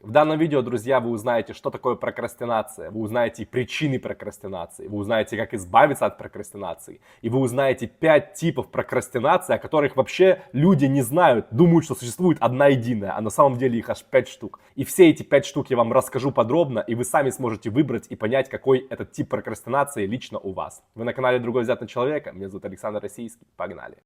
В данном видео, друзья, вы узнаете, что такое прокрастинация, вы узнаете причины прокрастинации, вы узнаете, как избавиться от прокрастинации, и вы узнаете 5 типов прокрастинации, о которых вообще люди не знают, думают, что существует одна единая, а на самом деле их аж 5 штук. И все эти 5 штук я вам расскажу подробно, и вы сами сможете выбрать и понять, какой этот тип прокрастинации лично у вас. Вы на канале «Другой взгляд на человека», меня зовут Александр Российский, погнали!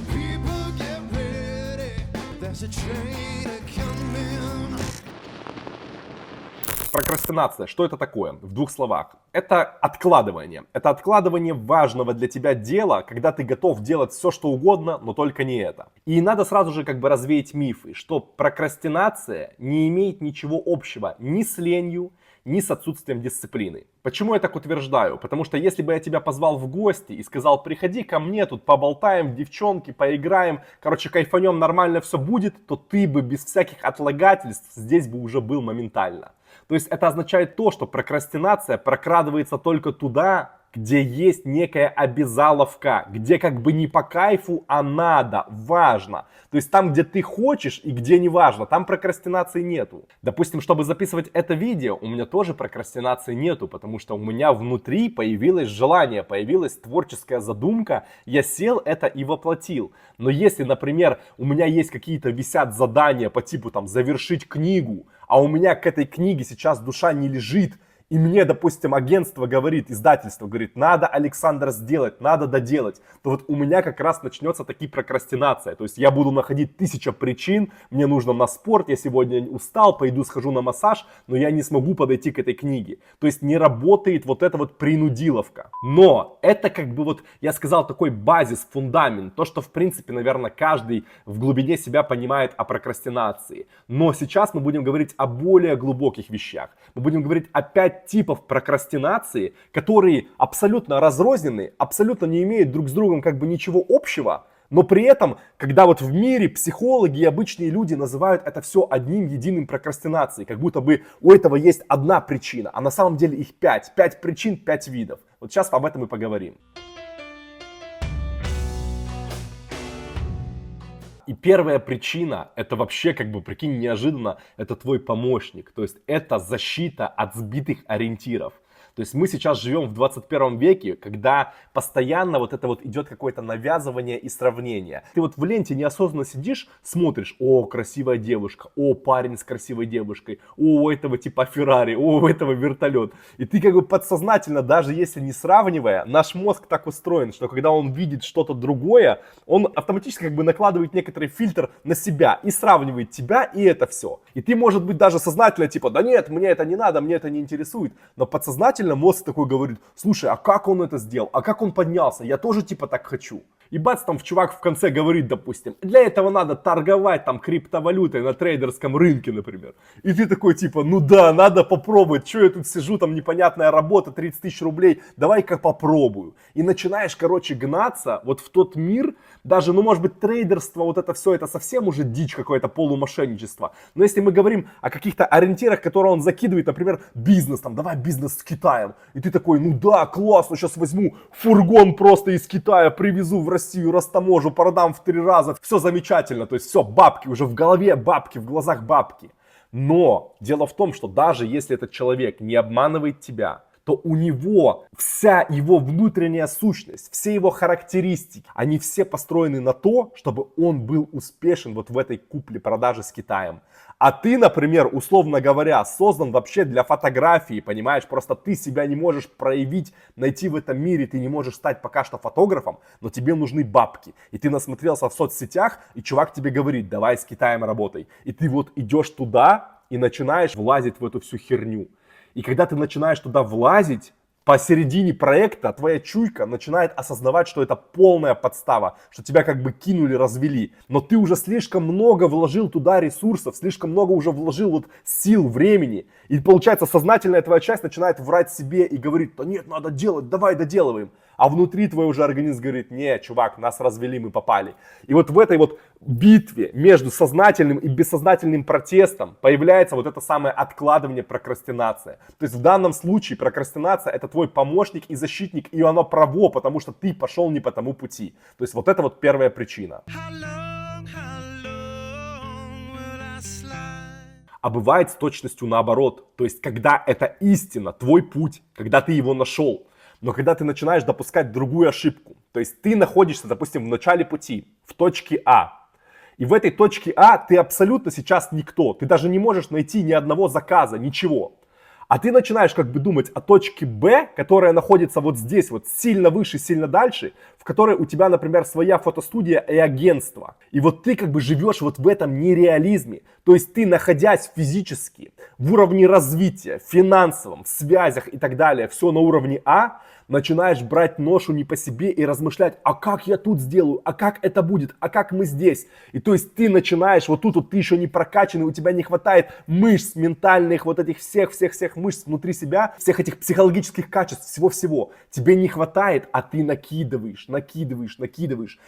Прокрастинация, что это такое? В двух словах. Это откладывание. Это откладывание важного для тебя дела, когда ты готов делать все, что угодно, но только не это. И надо сразу же развеять мифы, что прокрастинация не имеет ничего общего ни с ленью, ни с отсутствием дисциплины. Почему я так утверждаю? Потому что если бы я тебя позвал в гости и сказал, приходи ко мне, тут поболтаем, девчонки, поиграем, кайфанем, нормально все будет, то ты бы без всяких отлагательств здесь бы уже был моментально. То есть это означает то, что прокрастинация прокрадывается только туда, где есть некая обязаловка, где не по кайфу, а надо, важно. То есть там, где ты хочешь и где не важно, там прокрастинации нету. Допустим, чтобы записывать это видео, у меня тоже прокрастинации нету, потому что у меня внутри появилось желание, появилась творческая задумка, я сел это и воплотил. Но если, например, у меня есть какие-то висят задания по типу завершить книгу, а у меня к этой книге сейчас душа не лежит, и мне, допустим, агентство говорит, издательство говорит, надо, Александр, сделать, надо доделать, то вот у меня как раз начнется таки прокрастинация. То есть я буду находить 1000 причин, мне нужно на спорт, я сегодня устал, пойду схожу на массаж, но я не смогу подойти к этой книге. То есть не работает вот эта вот принудиловка. Но это я сказал, такой базис, фундамент, то, что в принципе, наверное, каждый в глубине себя понимает о прокрастинации. Но сейчас мы будем говорить о более глубоких вещах. Мы будем говорить о 5 типов прокрастинации, которые абсолютно разрознены, абсолютно не имеют друг с другом ничего общего, но при этом, когда в мире психологи и обычные люди называют это все одним единым прокрастинацией, как будто бы у этого есть одна причина, а на самом деле их 5. 5 причин, 5 видов. Вот сейчас об этом и поговорим. И первая причина, это вообще прикинь, неожиданно, это твой помощник. То есть это защита от сбитых ориентиров. То есть мы сейчас живем в 21 веке, когда постоянно идет какое-то навязывание и сравнение. Ты в ленте неосознанно сидишь, смотришь, о, красивая девушка, о, парень с красивой девушкой, о, у этого типа Феррари, о, у этого вертолет. И ты подсознательно, даже если не сравнивая, наш мозг так устроен, что когда он видит что-то другое, он автоматически накладывает некоторый фильтр на себя и сравнивает тебя и это все. И ты, может быть, даже сознательно да нет, мне это не надо, мне это не интересует, но подсознательно мозг такой говорит, слушай, а как он это сделал, а как он поднялся, я тоже так хочу. И бац, чувак в конце говорит, допустим, для этого надо торговать криптовалютой на трейдерском рынке, например. И ты такой ну да, надо попробовать, что я тут сижу, непонятная работа, 30 000 рублей, давай-ка попробую. И начинаешь, гнаться в тот мир, даже, может быть, трейдерство, это все, это совсем уже дичь какое-то, полумошенничество. Но если мы говорим о каких-то ориентирах, которые он закидывает, например, бизнес, давай бизнес с Китаем. И ты такой, ну да, классно, сейчас возьму фургон просто из Китая, привезу в Россию, растаможу, продам в 3 раза. Все замечательно, то есть все, бабки, уже в голове бабки, в глазах бабки. Но дело в том, что даже если этот человек не обманывает тебя, то у него вся его внутренняя сущность, все его характеристики, они все построены на то, чтобы он был успешен в этой купле-продаже с Китаем. А ты, например, условно говоря, создан вообще для фотографии, понимаешь? Просто ты себя не можешь проявить, найти в этом мире, ты не можешь стать пока что фотографом, но тебе нужны бабки. И ты насмотрелся в соцсетях, и чувак тебе говорит, давай с Китаем работай. И ты идешь туда и начинаешь влазить в эту всю херню. И когда ты начинаешь туда влазить, посередине проекта твоя чуйка начинает осознавать, что это полная подстава, что тебя кинули, развели. Но ты уже слишком много вложил туда ресурсов, слишком много уже вложил сил, времени. И получается, сознательная твоя часть начинает врать себе и говорит, да нет, надо делать, давай доделываем. А внутри твой уже организм говорит, не, чувак, нас развели, мы попали. И в этой битве между сознательным и бессознательным протестом появляется это самое откладывание, прокрастинация. То есть в данном случае прокрастинация это твой помощник и защитник, и оно право, потому что ты пошел не по тому пути. То есть это первая причина. А бывает с точностью наоборот. То есть, когда это истина, твой путь, когда ты его нашел. Но когда ты начинаешь допускать другую ошибку, то есть ты находишься, допустим, в начале пути, в точке А, и в этой точке А ты абсолютно сейчас никто, ты даже не можешь найти ни одного заказа, ничего. А ты начинаешь как бы думать о точке Б, которая находится вот здесь, вот сильно выше, сильно дальше, в которой у тебя, например, своя фотостудия и агентство. И вот ты как бы живешь вот в этом нереализме. То есть ты, находясь физически в уровне развития, финансовом, в связях и так далее, все на уровне А, начинаешь брать ношу не по себе и размышлять, а как я тут сделаю, а как это будет, а как мы здесь. И то есть ты начинаешь, вот тут вот ты еще не прокачанный, у тебя не хватает мышц, ментальных, вот этих всех мышц внутри себя, всех этих психологических качеств, всего-всего. Тебе не хватает, а ты накидываешь.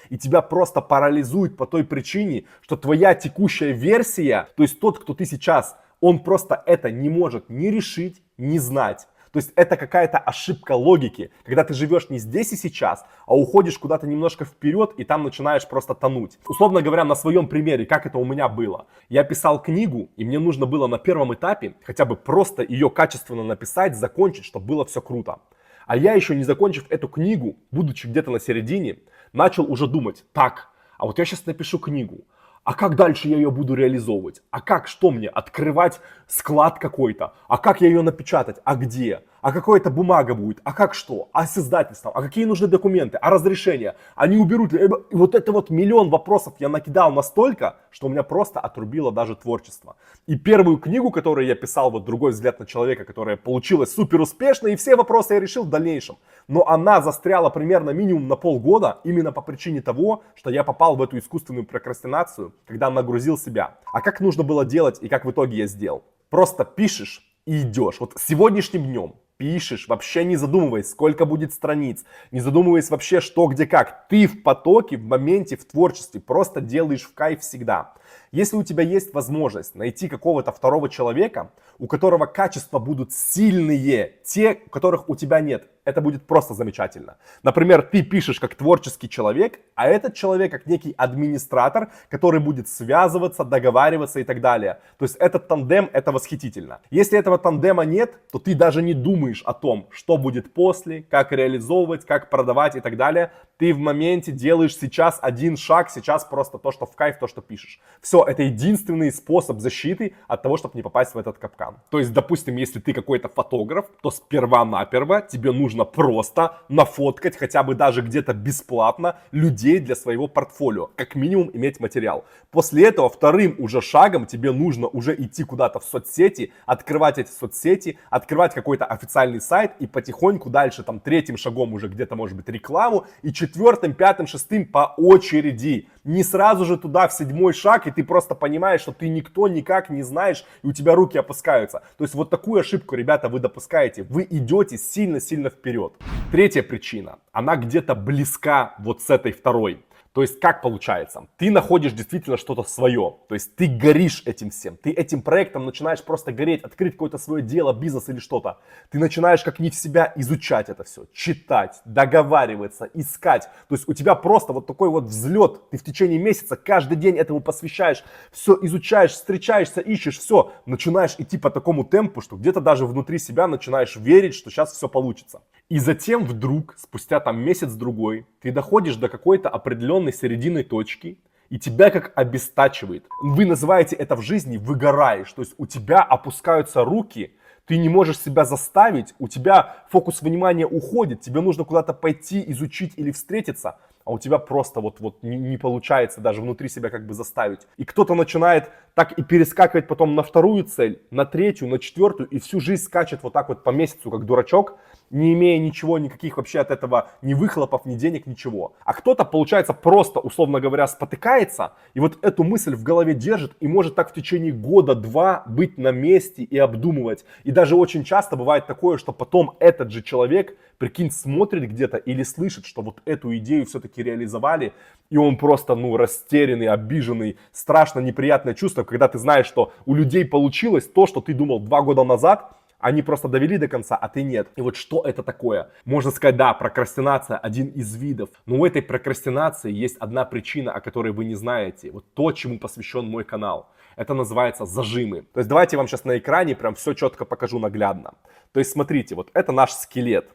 И тебя просто парализует по той причине, что твоя текущая версия, то есть тот, кто ты сейчас, он просто это не может ни решить, ни знать. То есть это какая-то ошибка логики, когда ты живешь не здесь и сейчас, а уходишь куда-то немножко вперед и там начинаешь просто тонуть. Условно говоря, на своем примере, как это у меня было. Я писал книгу, и мне нужно было на первом этапе хотя бы просто ее качественно написать, закончить, чтобы было все круто. А я еще не закончив эту книгу, будучи где-то на середине, начал уже думать, так, а вот я сейчас напишу книгу. А как дальше я ее буду реализовывать? А как, что мне, открывать склад какой-то? А как я ее напечатать? А где? А какая это бумага будет? А как что? А с издательством? А какие нужны документы? А разрешения? Они уберут ли? И вот это вот миллион вопросов я накидал настолько, что у меня просто отрубило даже творчество. И первую книгу, которую я писал, вот «Другой взгляд на человека», которая получилась супер успешной, и все вопросы я решил в дальнейшем. Но она застряла примерно минимум на полгода, именно по причине того, что я попал в эту искусственную прокрастинацию, когда нагрузил себя. А как нужно было делать и как в итоге я сделал? Просто пишешь и идешь. Вот сегодняшним днем пишешь, вообще не задумываясь, сколько будет страниц, не задумываясь вообще, что, где, как. Ты в потоке, в моменте, в творчестве, просто делаешь в кайф всегда. Если у тебя есть возможность найти какого-то второго человека, у которого качества будут сильные, те, которых у тебя нет, это будет просто замечательно. Например, ты пишешь как творческий человек, а этот человек как некий администратор, который будет связываться, договариваться и так далее. То есть этот тандем, это восхитительно. Если этого тандема нет, то ты даже не думаешь о том, что будет после, как реализовывать, как продавать и так далее. Ты в моменте делаешь сейчас один шаг, сейчас просто то, что в кайф, то, что пишешь. Все, это единственный способ защиты от того, чтобы не попасть в этот капкан. То есть, допустим, если ты какой-то фотограф, то сперва-наперво тебе нужно просто нафоткать хотя бы даже где-то бесплатно людей для своего портфолио. Как минимум иметь материал. После этого вторым уже шагом тебе нужно уже идти куда-то в соцсети, открывать эти соцсети, открывать какой-то официальный сайт и потихоньку дальше, там, третьим шагом уже где-то может быть рекламу и четвертым, пятым, шестым по очереди. Не сразу же туда в седьмой шаг, и ты просто понимаешь, что ты никто никак не знаешь, и у тебя руки опускаются. То есть вот такую ошибку, ребята, вы допускаете. Вы идете сильно-сильно вперед. Третья причина, она где-то близка вот с этой второй. То есть как получается? Ты находишь действительно что-то свое. То есть ты горишь этим всем. Ты этим проектом начинаешь просто гореть, открыть какое-то свое дело, бизнес или что-то. Ты начинаешь как не в себя изучать это все, читать, договариваться, искать. То есть у тебя просто вот такой вот взлет. Ты в течение месяца каждый день этому посвящаешь. Все изучаешь, встречаешься, ищешь, все. Начинаешь идти по такому темпу, что где-то даже внутри себя начинаешь верить, что сейчас все получится. И затем вдруг, спустя там месяц-другой, ты доходишь до какой-то определенной середины точки, и тебя как обестачивает. Вы называете это в жизни выгораешь, то есть у тебя опускаются руки, ты не можешь себя заставить, у тебя фокус внимания уходит, тебе нужно куда-то пойти, изучить или встретиться, а у тебя просто вот не получается даже внутри себя как бы заставить. И кто-то начинает так и перескакивать потом на вторую цель, на третью, на четвертую, и всю жизнь скачет вот так вот по месяцу, как дурачок, не имея ничего, никаких вообще от этого ни выхлопов, ни денег, ничего. А кто-то, получается, просто, условно говоря, спотыкается, и вот эту мысль в голове держит, и может так в течение года-два быть на месте и обдумывать. И даже очень часто бывает такое, что потом этот же человек, прикинь, смотрит где-то или слышит, что вот эту идею все-таки реализовали, и он просто, растерянный, обиженный, страшно неприятное чувство, когда ты знаешь, что у людей получилось то, что ты думал 2 года назад, Они просто довели до конца, а ты нет. И вот что это такое? Можно сказать, да, прокрастинация один из видов. Но у этой прокрастинации есть одна причина, о которой вы не знаете. Вот то, чему посвящен мой канал. Это называется зажимы. То есть давайте я вам сейчас на экране прям все четко покажу наглядно. То есть смотрите, вот это наш скелет.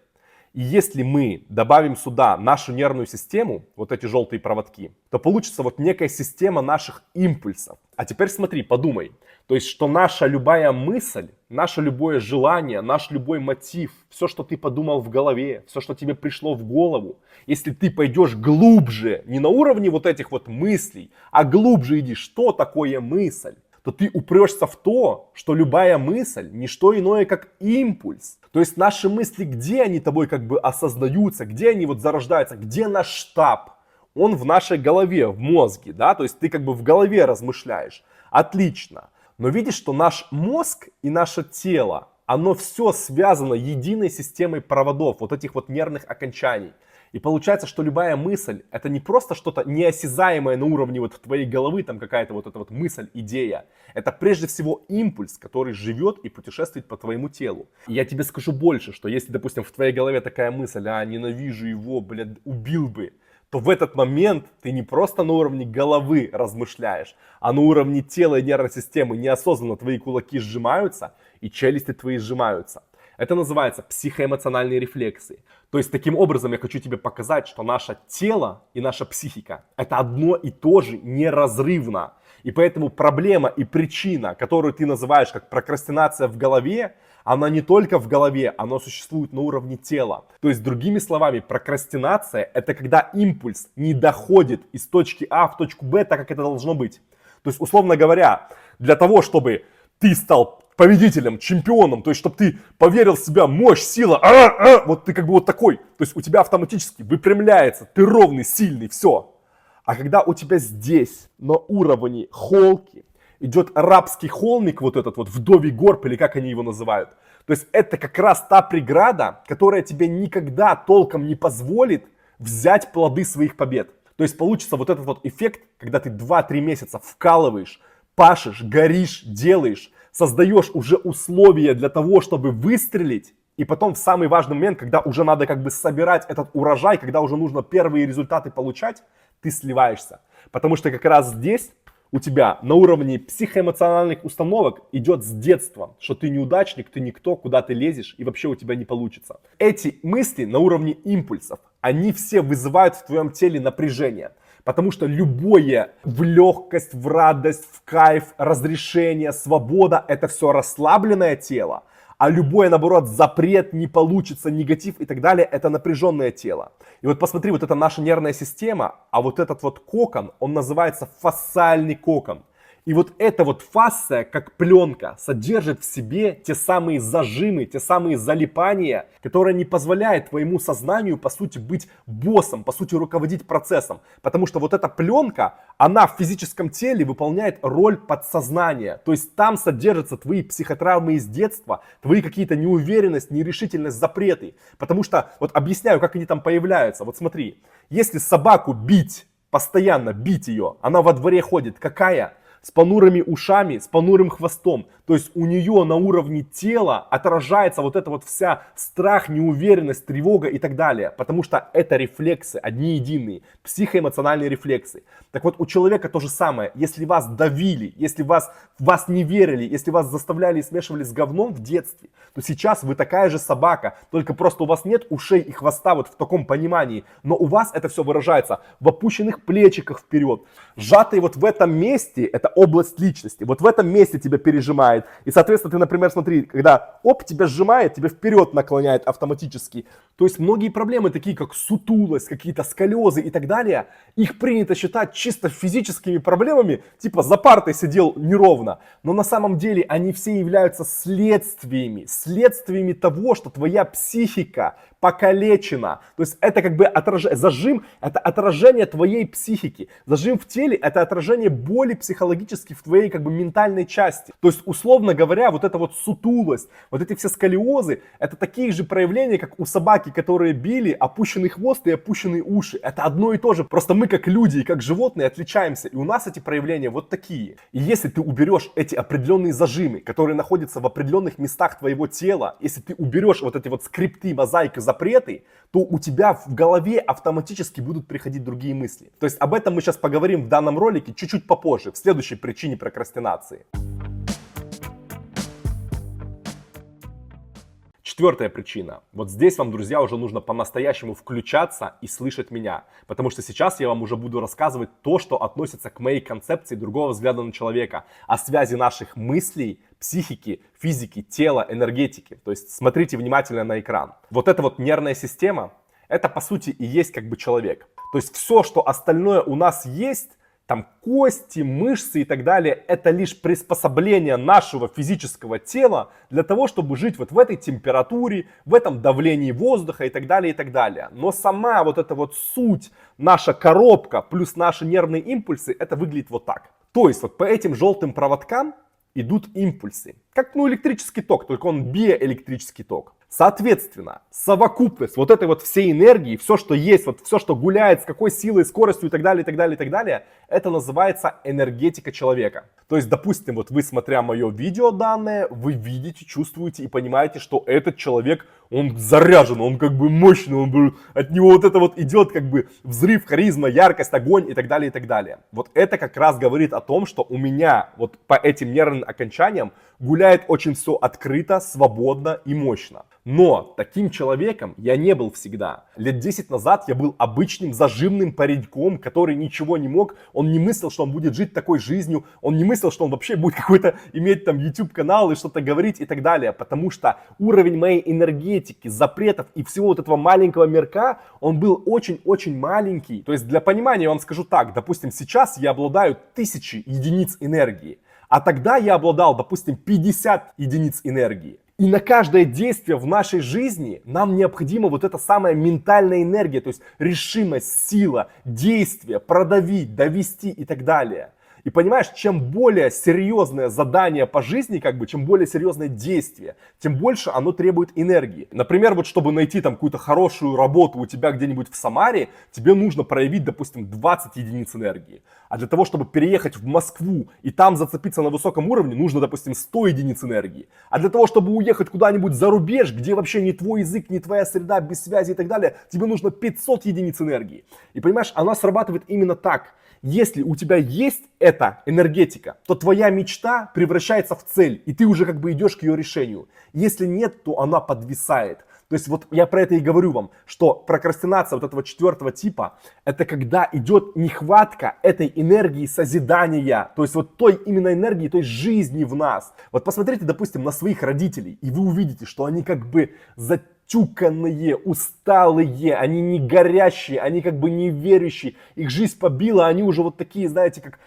И если мы добавим сюда нашу нервную систему, вот эти желтые проводки, то получится вот некая система наших импульсов. А теперь смотри, подумай. То есть, что наша любая мысль, наше любое желание, наш любой мотив, все, что ты подумал в голове, все, что тебе пришло в голову, если ты пойдешь глубже, не на уровне вот этих вот мыслей, а глубже иди, что такое мысль, то ты упрешься в то, что любая мысль не что иное, как импульс. То есть наши мысли, где они тобой как бы осознаются, где они вот зарождаются, где наш штаб? Он в нашей голове, в мозге, да, то есть ты как бы в голове размышляешь. Отлично. Но видишь, что наш мозг и наше тело, оно все связано единой системой проводов, вот этих вот нервных окончаний. И получается, что любая мысль, это не просто что-то неосязаемое на уровне вот твоей головы, там какая-то вот эта вот мысль, идея. Это прежде всего импульс, который живет и путешествует по твоему телу. И я тебе скажу больше, что если, допустим, в твоей голове такая мысль, ненавижу его, блядь, убил бы, то в этот момент ты не просто на уровне головы размышляешь, а на уровне тела и нервной системы неосознанно твои кулаки сжимаются и челюсти твои сжимаются. Это называется психоэмоциональные рефлексы. То есть таким образом я хочу тебе показать, что наше тело и наша психика это одно и то же неразрывно. И поэтому проблема и причина, которую ты называешь как прокрастинация в голове, она не только в голове, она существует на уровне тела. То есть, другими словами, прокрастинация это когда импульс не доходит из точки А в точку Б так, как это должно быть. То есть, условно говоря, для того, чтобы ты стал победителем, чемпионом, то есть, чтобы ты поверил в себя, мощь, сила, вот ты как бы вот такой, то есть, у тебя автоматически выпрямляется, ты ровный, сильный, все. А когда у тебя здесь, на уровне холки, идет арабский холмик, вот этот вот вдовий горб, или как они его называют, то есть, это как раз та преграда, которая тебе никогда толком не позволит взять плоды своих побед. То есть, получится вот этот вот эффект, когда ты 2-3 месяца вкалываешь, пашешь, горишь, делаешь, создаешь уже условия для того, чтобы выстрелить, и потом в самый важный момент, когда уже надо как бы собирать этот урожай, когда уже нужно первые результаты получать, ты сливаешься. Потому что как раз здесь у тебя на уровне психоэмоциональных установок идет с детства, что ты неудачник, ты никто, куда ты лезешь и вообще у тебя не получится. Эти мысли на уровне импульсов, они все вызывают в твоем теле напряжение. Потому что любое в легкость, в радость, в кайф, разрешение, свобода, это все расслабленное тело. А любое, наоборот, запрет, не получится, негатив и так далее, это напряженное тело. И вот посмотри, вот это наша нервная система, а вот этот вот кокон, он называется фасциальный кокон. И вот эта вот фасция, как пленка, содержит в себе те самые зажимы, те самые залипания, которые не позволяют твоему сознанию, по сути, быть боссом, по сути, руководить процессом. Потому что вот эта пленка, она в физическом теле выполняет роль подсознания. То есть там содержатся твои психотравмы из детства, твои какие-то неуверенность, нерешительность, запреты. Потому что, вот объясняю, как они там появляются. Вот смотри, если собаку бить, постоянно бить ее, она во дворе ходит, какая? С понурыми ушами, с понурым хвостом. То есть у нее на уровне тела отражается вот эта вот вся страх, неуверенность, тревога и так далее. Потому что это рефлексы, одни единые, психоэмоциональные рефлексы. Так вот у человека то же самое. Если вас давили, если вас не верили, если вас заставляли и смешивали с говном в детстве, то сейчас вы такая же собака. Только просто у вас нет ушей и хвоста вот в таком понимании. Но у вас это все выражается в опущенных плечиках вперед. Сжатые вот в этом месте, это область личности. Вот в этом месте тебя пережимает. И, соответственно, ты, например, смотри, когда тебя сжимает, тебя вперед наклоняет автоматически. То есть многие проблемы, такие как сутулость, какие-то сколиозы и так далее, их принято считать чисто физическими проблемами, типа за партой сидел неровно. Но на самом деле они все являются следствиями того, что твоя психика покалечена. То есть это как бы зажим, это отражение твоей психики. Зажим в теле, это отражение боли психологически в твоей как бы ментальной части. То есть условно говоря, вот эта вот сутулость, вот эти все сколиозы, это такие же проявления, как у собаки, которые били, опущенный хвост и опущенные уши. Это одно и то же. Просто мы как люди и как животные отличаемся. И у нас эти проявления вот такие. И если ты уберешь эти определенные зажимы, которые находятся в определенных местах твоего тела, если ты уберешь вот эти вот скрипты, мозаики, запреты, то у тебя в голове автоматически будут приходить другие мысли. То есть об этом мы сейчас поговорим в данном ролике чуть-чуть попозже, в следующей причине прокрастинации. Четвертая причина. Вот здесь вам, друзья, уже нужно по-настоящему включаться и слышать меня. Потому что сейчас я вам уже буду рассказывать то, что относится к моей концепции другого взгляда на человека. О связи наших мыслей, психики, физики, тела, энергетики. То есть смотрите внимательно на экран. Вот эта вот нервная система, это по сути и есть как бы человек. То есть все, что остальное у нас есть, там кости, мышцы и так далее, это лишь приспособление нашего физического тела для того, чтобы жить вот в этой температуре, в этом давлении воздуха и так далее, и так далее. Но сама вот эта вот суть, наша коробка плюс наши нервные импульсы, это выглядит вот так. То есть вот по этим желтым проводкам идут импульсы. Как электрический ток, только он биоэлектрический ток. Соответственно, совокупность вот этой вот всей энергии, все, что есть, вот все, что гуляет, с какой силой, скоростью и так далее, и так далее, и так далее, это называется энергетика человека. То есть, допустим, вот вы, смотря мое видео данное, вы видите, чувствуете и понимаете, что этот человек, он заряжен, он как бы мощный, от него вот это вот идет как бы взрыв, харизма, яркость, огонь и так далее, и так далее. Вот это как раз говорит о том, что у меня вот по этим нервным окончаниям гуляет очень все открыто, свободно и мощно. Но таким человеком я не был всегда. Лет 10 назад я был обычным зажимным пареньком, который ничего не мог. Он не мыслил, что он будет жить такой жизнью. Он не мыслил, что он вообще будет какой-то иметь там YouTube канал и что-то говорить и так далее. Потому что уровень моей энергетики, запретов и всего вот этого маленького мирка, он был очень-очень маленький. То есть для понимания я вам скажу так. Допустим, сейчас я обладаю 1000 единиц энергии. А тогда я обладал, допустим, 50 единиц энергии. И на каждое действие в нашей жизни нам необходима вот эта самая ментальная энергия, то есть решимость, сила, действие, продавить, довести и так далее. И понимаешь, чем более серьезное задание по жизни, как бы, чем более серьезное действие, тем больше оно требует энергии. Например, вот чтобы найти там какую-то хорошую работу у тебя где-нибудь в Самаре, тебе нужно проявить, допустим, 20 единиц энергии. А для того, чтобы переехать в Москву и там зацепиться на высоком уровне, нужно, допустим, 100 единиц энергии. А для того, чтобы уехать куда-нибудь за рубеж, где вообще не твой язык, не твоя среда, без связи и так далее, тебе нужно 500 единиц энергии. И понимаешь, она срабатывает именно так. Если у тебя есть эта энергетика, то твоя мечта превращается в цель, и ты уже как бы идешь к ее решению. Если нет, то она подвисает. То есть вот я про это и говорю вам, что прокрастинация вот этого 4-го типа, это когда идет нехватка этой энергии созидания, то есть вот той именно энергии, той жизни в нас. Вот посмотрите, допустим, на своих родителей, и вы увидите, что они как бы затюканные, усталые, они не горящие, они как бы не верующие, их жизнь побила, они уже вот такие, знаете, как,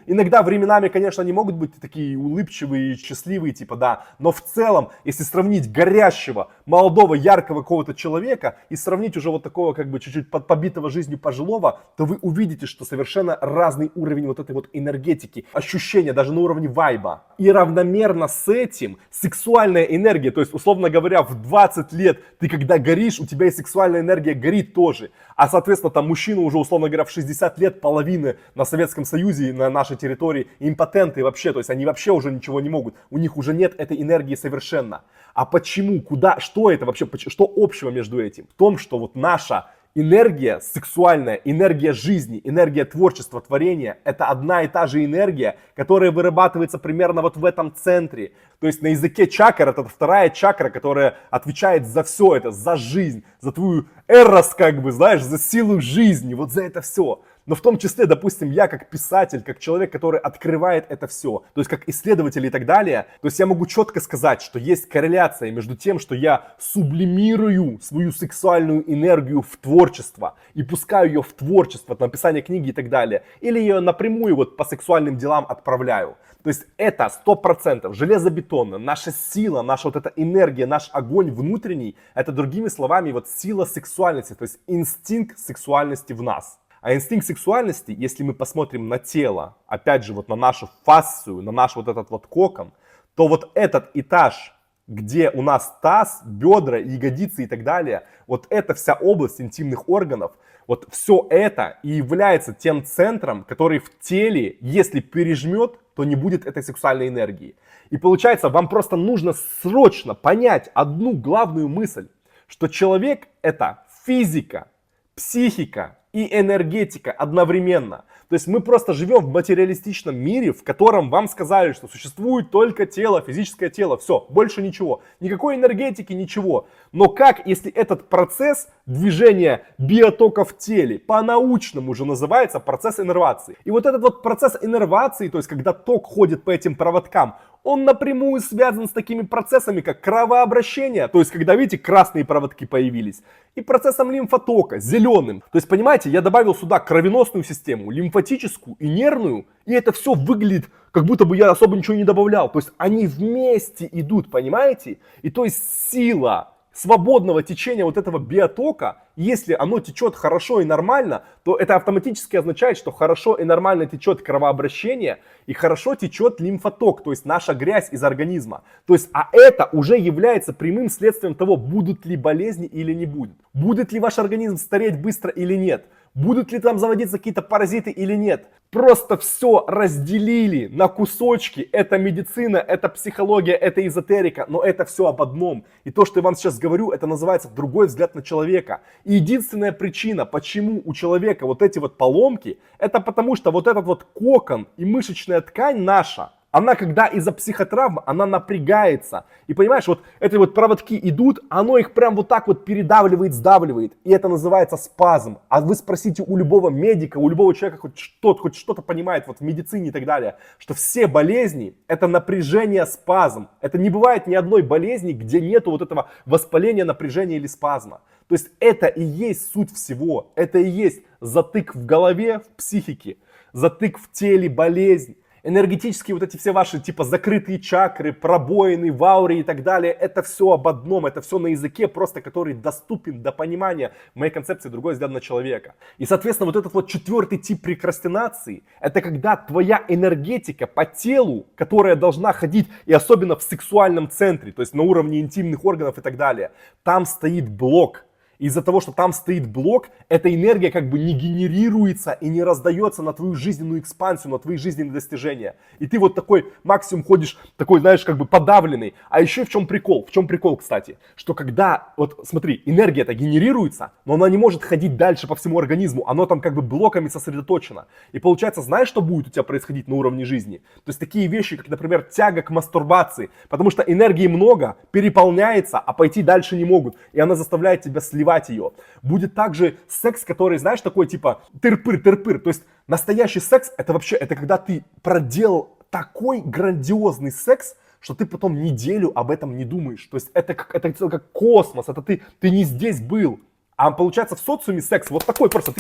иногда временами, конечно, они могут быть такие улыбчивые, счастливые, типа, да, но в целом, если сравнить горящего, молодого, яркого какого-то человека и сравнить уже вот такого, как бы, чуть-чуть побитого жизнью пожилого, то вы увидите, что совершенно разный уровень вот этой вот энергетики, ощущения, даже на уровне вайба. И равномерно с этим сексуальная энергия, то есть, условно говоря, в 20 лет ты когда горишь, у тебя и сексуальная энергия горит тоже. А соответственно там мужчина уже, условно говоря, в 60 лет половины на Советском Союзе, на нашей территории импотенты вообще, то есть они вообще уже ничего не могут. У них уже нет этой энергии совершенно. А почему, куда, что это вообще, что общего между этим? В том, что вот наша энергия сексуальная, энергия жизни, энергия творчества, творения – это одна и та же энергия, которая вырабатывается примерно вот в этом центре. То есть на языке чакр это вторая чакра, которая отвечает за все это, за жизнь, за твою эрос, как бы, знаешь, за силу жизни, вот за это все. Но в том числе, допустим, я как писатель, как человек, который открывает это все, то есть как исследователь и так далее, то есть я могу четко сказать, что есть корреляция между тем, что я сублимирую свою сексуальную энергию в творчество и пускаю ее в творчество, написание книги и так далее, или ее напрямую вот по сексуальным делам отправляю. То есть это 100% железобетонно, наша сила, наша вот эта энергия, наш огонь внутренний, это другими словами вот сила сексуальности, то есть инстинкт сексуальности в нас. А инстинкт сексуальности, если мы посмотрим на тело, опять же вот на нашу фасцию, на наш вот этот вот кокон, то вот этот этаж, где у нас таз, бедра, ягодицы и так далее, вот эта вся область интимных органов, вот все это и является тем центром, который в теле, если пережмет, то не будет этой сексуальной энергии. И получается, вам просто нужно срочно понять одну главную мысль, что человек это физика, психика и энергетика одновременно. То есть мы просто живем в материалистичном мире, в котором вам сказали, что существует только тело, физическое тело, все, больше ничего, никакой энергетики, ничего. Но как, если этот процесс движения биотока в теле по-научному уже называется процесс иннервации? И вот этот вот процесс иннервации, то есть когда ток ходит по этим проводкам, он напрямую связан с такими процессами, как кровообращение, то есть когда, видите, красные проводки появились, и процессом лимфотока, зеленым. То есть, понимаете, я добавил сюда кровеносную систему, лимфатическую и нервную, и это все выглядит, как будто бы я особо ничего не добавлял. То есть они вместе идут, понимаете? И то есть сила свободного течения вот этого биотока, если оно течет хорошо и нормально, то это автоматически означает, что хорошо и нормально течет кровообращение и хорошо течет лимфоток, то есть наша грязь из организма. То есть, а это уже является прямым следствием того, будут ли болезни или не будут. Будет ли ваш организм стареть быстро или нет. Будут ли там заводиться какие-то паразиты или нет. Просто все разделили на кусочки. Это медицина, это психология, это эзотерика, но это все об одном. И то, что я вам сейчас говорю, это называется другой взгляд на человека. И единственная причина, почему у человека вот эти вот поломки, это потому что вот этот вот кокон и мышечная ткань наша, она когда из-за психотравм, она напрягается. И понимаешь, вот эти вот проводки идут, оно их прям вот так вот передавливает, сдавливает. И это называется спазм. А вы спросите у любого медика, у любого человека, хоть что-то понимает вот в медицине и так далее, что все болезни это напряжение, спазм. Это не бывает ни одной болезни, где нету вот этого воспаления, напряжения или спазма. То есть это и есть суть всего. Это и есть затык в голове, в психике, затык в теле, болезнь. Энергетические вот эти все ваши типа закрытые чакры, пробоины в ауре и так далее, это все об одном, это все на языке просто, который доступен до понимания моей концепции другой взгляд на человека. И соответственно вот этот вот четвертый тип прокрастинации, это когда твоя энергетика по телу, которая должна ходить и особенно в сексуальном центре, то есть на уровне интимных органов и так далее, там стоит блок. Из-за того, что там стоит блок, эта энергия как бы не генерируется и не раздается на твою жизненную экспансию, на твои жизненные достижения. И ты вот такой максимум ходишь, такой, знаешь, как бы подавленный. А еще в чем прикол? В чем прикол, кстати? Что когда, вот смотри, энергия-то генерируется, но она не может ходить дальше по всему организму. Оно там как бы блоками сосредоточено. И получается, знаешь, что будет у тебя происходить на уровне жизни? То есть такие вещи, как, например, тяга к мастурбации. Потому что энергии много, переполняется, а пойти дальше не могут. И она заставляет тебя сливать ее. Будет также секс, который, знаешь, такой типа тыр-пыр. То есть настоящий секс, это вообще, это когда ты проделал такой грандиозный секс, что ты потом неделю об этом не думаешь. То есть это как космос, это ты не здесь был. А получается в социуме секс вот такой просто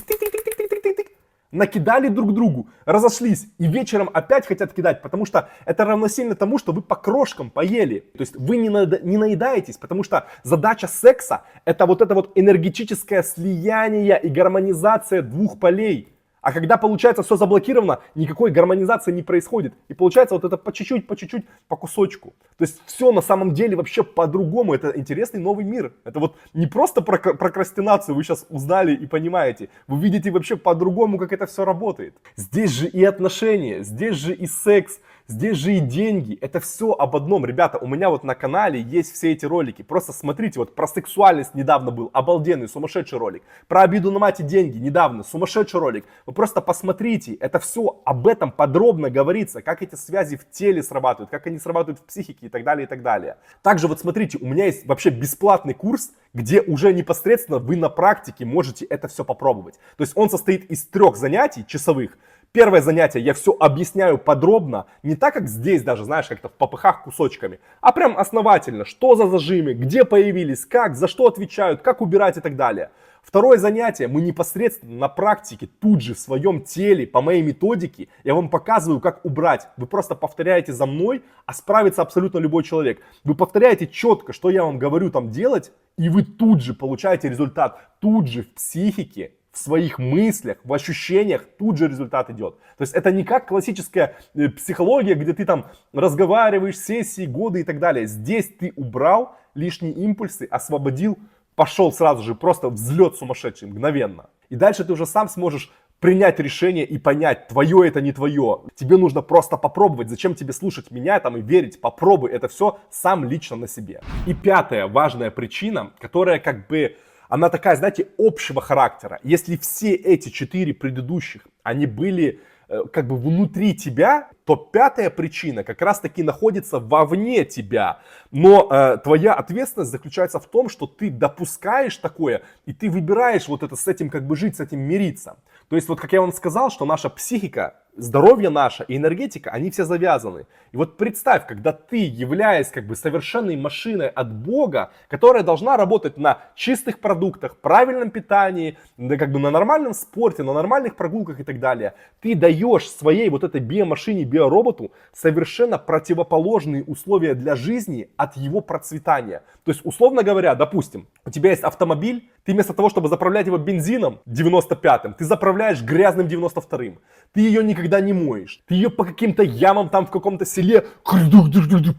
накидали друг другу, разошлись и вечером опять хотят кидать, потому что это равносильно тому, что вы по крошкам поели. То есть вы не наедаетесь, потому что задача секса это вот энергетическое слияние и гармонизация двух полей. А когда получается все заблокировано, никакой гармонизации не происходит. И получается вот это по чуть-чуть, по кусочку. То есть все на самом деле вообще по-другому. Это интересный новый мир. Это вот не просто прокрастинацию вы сейчас узнали и понимаете. Вы видите вообще по-другому, как это все работает. Здесь же и отношения, здесь же и секс, здесь же и деньги. Это все об одном. Ребята, у меня вот на канале есть все эти ролики. Просто смотрите, вот про сексуальность недавно был обалденный, сумасшедший ролик. Про обиду на мать и деньги недавно, сумасшедший ролик. Вы просто посмотрите, это все об этом подробно говорится, как эти связи в теле срабатывают, как они срабатывают в психике и так далее, и так далее. Также вот смотрите, у меня есть вообще бесплатный курс, где уже непосредственно вы на практике можете это все попробовать. То есть он состоит из 3 занятий часовых. Первое занятие я все объясняю подробно, не так как здесь даже, знаешь, как-то в попыхах кусочками, а прям основательно, что за зажимы, где появились, как, за что отвечают, как убирать и так далее. Второе занятие мы непосредственно на практике, тут же в своем теле, по моей методике, я вам показываю, как убрать. Вы просто повторяете за мной, а справится абсолютно любой человек. Вы повторяете четко, что я вам говорю там делать, и вы тут же получаете результат, тут же в психике, в в своих мыслях, в ощущениях, тут же результат идет. То есть это не как классическая психология, где ты там разговариваешь, сессии, годы и так далее. Здесь ты убрал лишние импульсы, освободил, пошел сразу же, просто взлет сумасшедший, мгновенно. И дальше ты уже сам сможешь принять решение и понять, твое это не твое. Тебе нужно просто попробовать. Зачем тебе слушать меня там и верить? Попробуй это все сам лично на себе. И пятая важная причина, которая как бы, она такая, знаете, общего характера. Если все эти 4 предыдущих, они были как бы внутри тебя, то пятая причина как раз таки находится вовне тебя. Но твоя ответственность заключается в том, что ты допускаешь такое, и ты выбираешь вот это с этим как бы жить, с этим мириться. То есть вот как я вам сказал, что наша психика, здоровье наше и энергетика, они все завязаны. И вот представь, когда ты, являясь как бы совершенной машиной от Бога, которая должна работать на чистых продуктах, правильном питании, да, как бы на нормальном спорте, на нормальных прогулках и так далее, ты даешь своей вот этой биомашине, биороботу совершенно противоположные условия для жизни от его процветания. То есть, условно говоря, допустим, у тебя есть автомобиль, ты вместо того, чтобы заправлять его бензином 95-м, ты заправляешь грязным 92-м. Ты ее никогда не моешь. Ты ее по каким-то ямам там в каком-то селе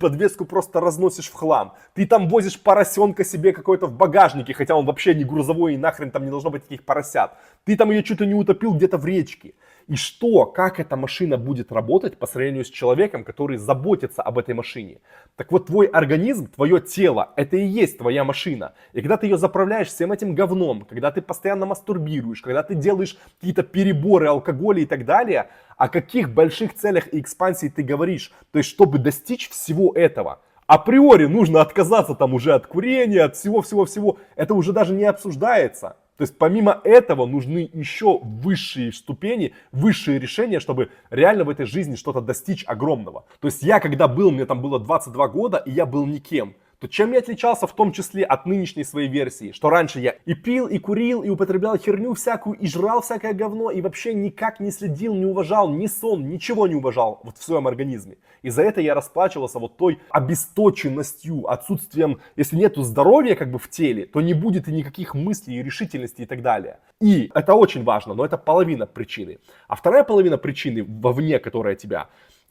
подвеску просто разносишь в хлам. Ты там возишь поросенка себе какой-то в багажнике, хотя он вообще не грузовой и нахрен там не должно быть таких поросят. Ты там ее чуть ли не утопил где-то в речке. И что, как эта машина будет работать по сравнению с человеком, который заботится об этой машине? Так вот, твой организм, твое тело, это и есть твоя машина. И когда ты ее заправляешь всем этим говном, когда ты постоянно мастурбируешь, когда ты делаешь какие-то переборы алкоголя и так далее, о каких больших целях и экспансии ты говоришь? То есть, чтобы достичь всего этого, априори нужно отказаться там уже от курения, от всего-всего-всего. Это уже даже не обсуждается. То есть помимо этого нужны еще высшие ступени, высшие решения, чтобы реально в этой жизни что-то достичь огромного. То есть я когда был, мне там было 22 года, и я был никем, то чем я отличался в том числе от нынешней своей версии? Что раньше я и пил, и курил, и употреблял херню всякую, и жрал всякое говно, и вообще никак не следил, не уважал ни сон, ничего не уважал вот в своем организме. И за это я расплачивался вот той обесточенностью, отсутствием, если нету здоровья как бы в теле, то не будет и никаких мыслей, и решительности и так далее. И это очень важно, но это половина причины. А вторая половина причины вовне, которая тебя,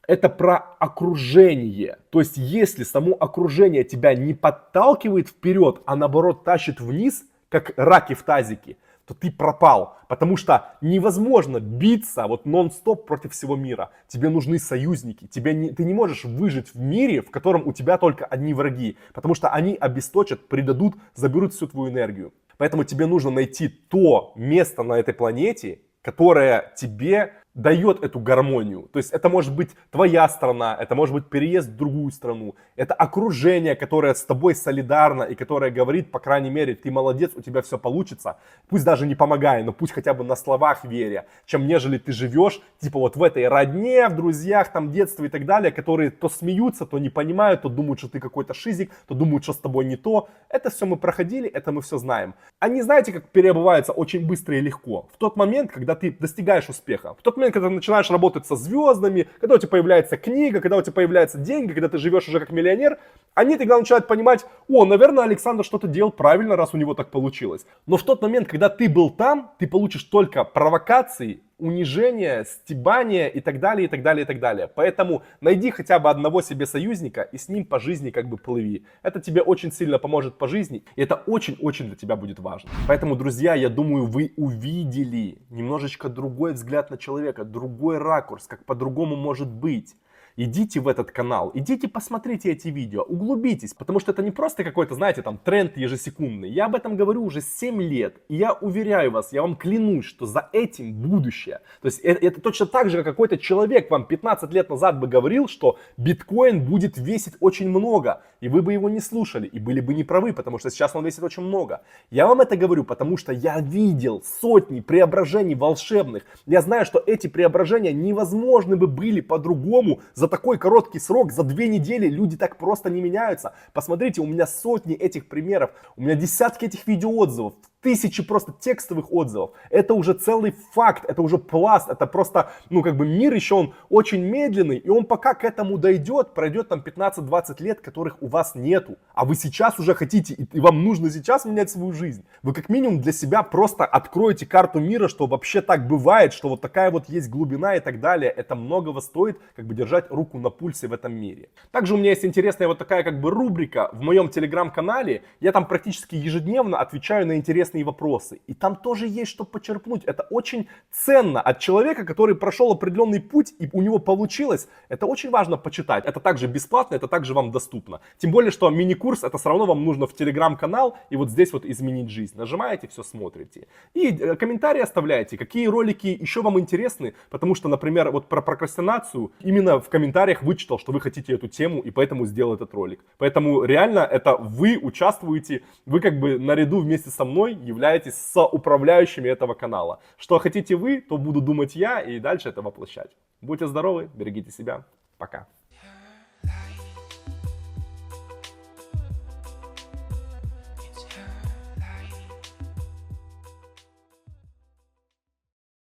это про окружение. То есть, если само окружение тебя не подталкивает вперед, а наоборот тащит вниз, как раки в тазике, то ты пропал. Потому что невозможно биться вот нон-стоп против всего мира. Тебе нужны союзники. Ты не можешь выжить в мире, в котором у тебя только одни враги. Потому что они обесточат, предадут, заберут всю твою энергию. Поэтому тебе нужно найти то место на этой планете, которое тебе дает эту гармонию. То есть это может быть твоя страна, это может быть переезд в другую страну. Это окружение, которое с тобой солидарно и которое говорит, по крайней мере, ты молодец, у тебя все получится. Пусть даже не помогая, но пусть хотя бы на словах веря, чем нежели ты живешь, типа вот в этой родне, в друзьях, там, детстве и так далее, которые то смеются, то не понимают, то думают, что ты какой-то шизик, то думают, что с тобой не то. Это все мы проходили, это мы все знаем. Они, знаете, как переобуваются очень быстро и легко. В тот момент, когда ты достигаешь успеха, в тот момент, когда ты начинаешь работать со звездами, когда у тебя появляется книга, когда у тебя появляются деньги, когда ты живешь уже как миллионер, они тогда начинают понимать, о, наверное, Александр что-то делал правильно, раз у него так получилось. Но в тот момент, когда ты был там, ты получишь только провокации, унижение, стебание и так далее, и так далее, и так далее. Поэтому найди хотя бы одного себе союзника и с ним по жизни как бы плыви. Это тебе очень сильно поможет по жизни, и это очень-очень для тебя будет важно. Поэтому, друзья, я думаю, вы увидели немножечко другой взгляд на человека, другой ракурс, как по-другому может быть. Идите в этот канал, идите посмотрите эти видео, углубитесь, потому что это не просто какой-то, знаете, там тренд ежесекундный. Я об этом говорю уже 7 лет, и я уверяю вас, я вам клянусь, что за этим будущее. То есть это точно так же, как какой-то человек вам 15 лет назад бы говорил, что биткоин будет весить очень много, и вы бы его не слушали, и были бы неправы, потому что сейчас он весит очень много. Я вам это говорю, потому что я видел сотни преображений волшебных. Я знаю, что эти преображения невозможны бы были по-другому. За такой короткий срок, за 2 недели люди так просто не меняются. Посмотрите, у меня сотни этих примеров, у меня десятки этих видеоотзывов. тысячи просто текстовых отзывов. Это уже целый факт, это уже пласт, это просто, ну, как бы мир еще он очень медленный, и он пока к этому дойдет, пройдет там 15-20 лет, которых у вас нету. А вы сейчас уже хотите, и вам нужно сейчас менять свою жизнь. Вы как минимум для себя просто откроете карту мира, что вообще так бывает, что вот такая вот есть глубина и так далее. Это многого стоит, как бы держать руку на пульсе в этом мире. Также у меня есть интересная вот такая как бы рубрика в моем телеграм-канале. Я там практически ежедневно отвечаю на интересные вопросы. И там тоже есть что почерпнуть. Это очень ценно от человека, который прошел определенный путь и у него получилось. Это очень важно почитать. Это также бесплатно, это также вам доступно. Тем более, что мини-курс, это все равно вам нужно в телеграм-канал и вот здесь вот изменить жизнь. Нажимаете, все смотрите. И комментарии оставляйте, какие ролики еще вам интересны. Потому что, например, вот про прокрастинацию именно в комментариях вычитал, что вы хотите эту тему и поэтому сделал этот ролик. Поэтому реально это вы участвуете, вы как бы наряду вместе со мной являетесь соуправляющими этого канала. Что хотите вы, то буду думать я и дальше это воплощать. Будьте здоровы, берегите себя. Пока.